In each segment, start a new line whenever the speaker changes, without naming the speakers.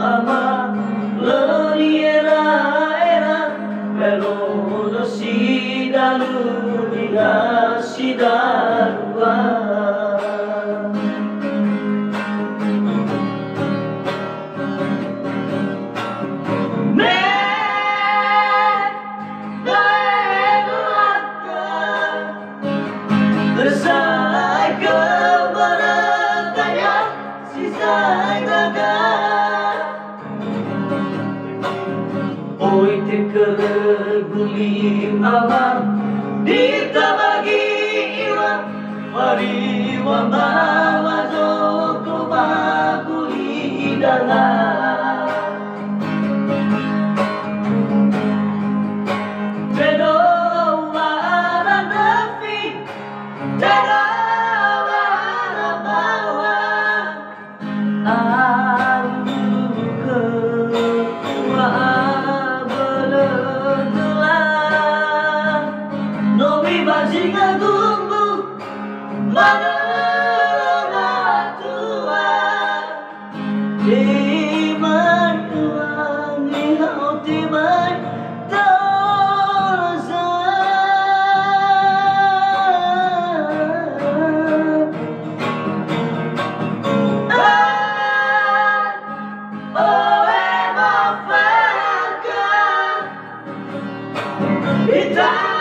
ama leriera era pero lo si dalu dia si darua Selesai keberkaya sisai gagal Oi te kegulim aman ditabagi iwan Mari wambawa zoko baguli dalam Bedo wara nefi Bajingan tumbuh menerima Tuhan Iman Tuhan Ihau timan terasa Oh emafaka Kita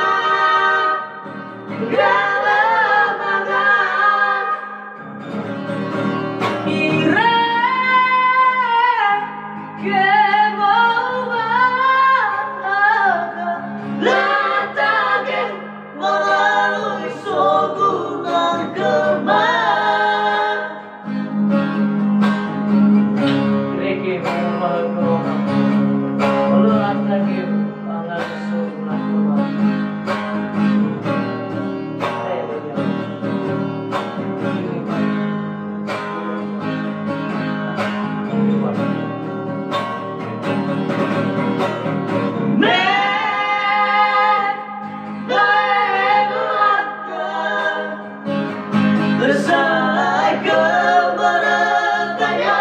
Selesai keberkaya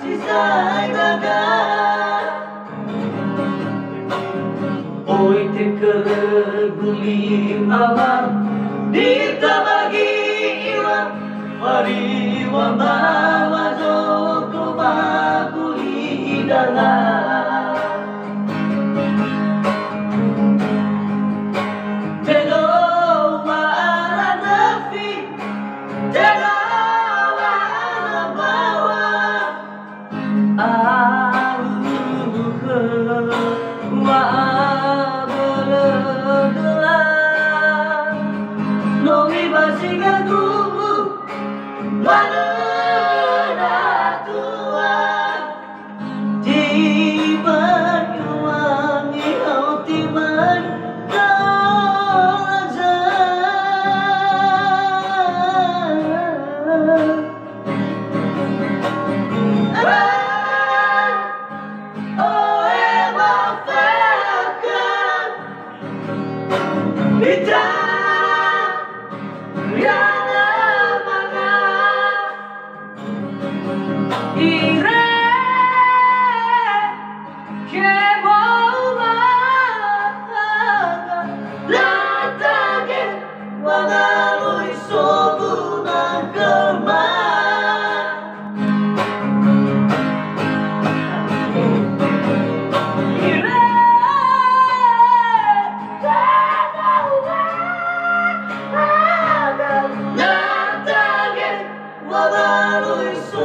sisai gagal Oi te kegulim aman ditabagi iwan Mari wambawa zoko baguli dalam Bajingan tumbuh menerima Tuhan Timan Tuhan Ihau timan terasa Oh emafaka Kita Walau isu